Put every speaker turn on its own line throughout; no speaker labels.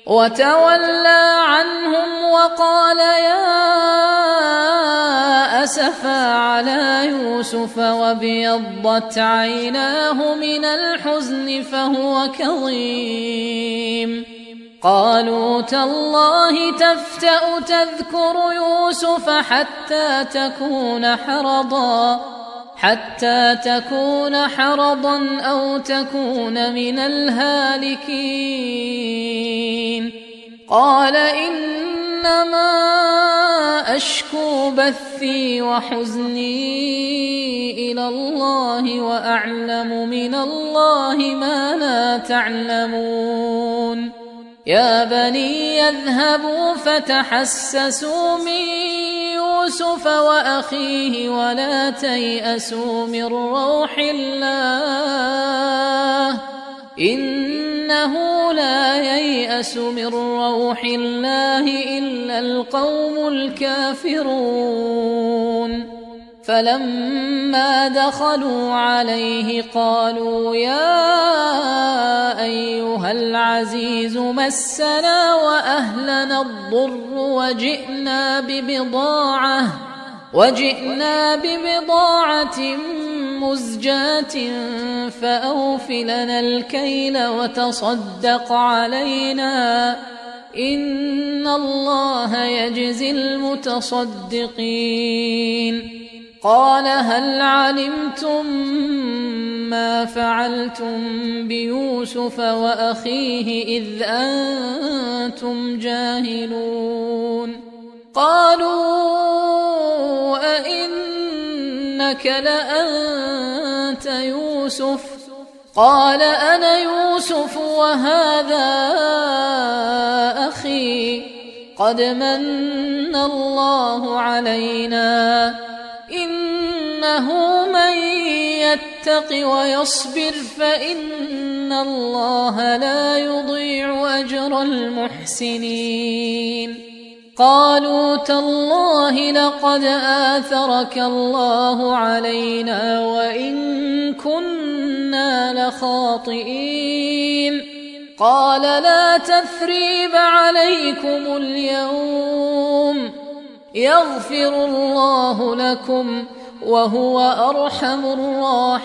وتولى عنهم وقال يا أسفا على يوسف وابيضت عيناه من الحزن فهو كظيم. قالوا تالله تفتأ تذكر يوسف حتى تكون حرضا أو تكون من الهالكين. قال إنما أشكو بثي وحزني إلى الله وأعلم من الله ما لا تعلمون. يا بني يذهبوا فتحسسوا من يوسف وأخيه ولا تيأسوا من روح الله إنه لا ييأس من روح الله إلا القوم الكافرون. فلما دخلوا عليه قالوا يا أيها العزيز مسنا وأهلنا الضر وجئنا ببضاعة مزجاة فأوف لنا الكيل وتصدق علينا إن الله يجزي المتصدقين. قال هل علمتم ما فعلتم بيوسف وأخيه إذ أنتم جاهلون؟ قالوا أئنك لأنت يوسف؟ قال أنا يوسف وهذا أخي قد من الله علينا إنه من يتق ويصبر فإن الله لا يضيع أجر المحسنين. قالوا تالله لقد آثرك الله علينا وإن كنا لخاطئين. قال لا تثريب عليكم اليوم يغفر الله لكم وهو أرحم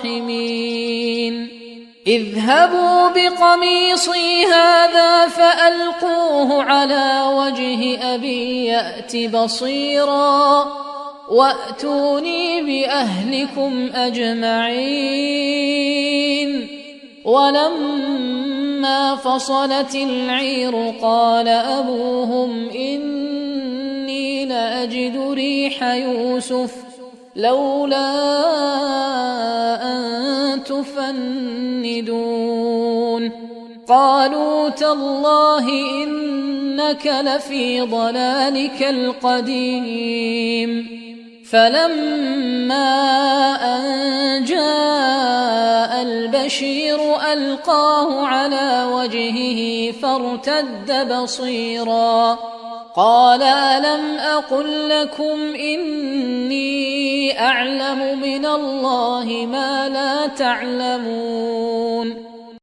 الراحمين. اذهبوا بقميصي هذا فألقوه على وجه أبي يأت بصيرا وأتوني بأهلكم أجمعين. ولما فصلت العير قال أبوهم إني لأجد ريح يوسف لولا أن تفندون. قالوا تالله إنك لفي ضلالك القديم. فلما أن جاء البشير ألقاه على وجهه فارتد بصيرا قال ألم أقل لكم إني أعلم من الله ما لا تعلمون.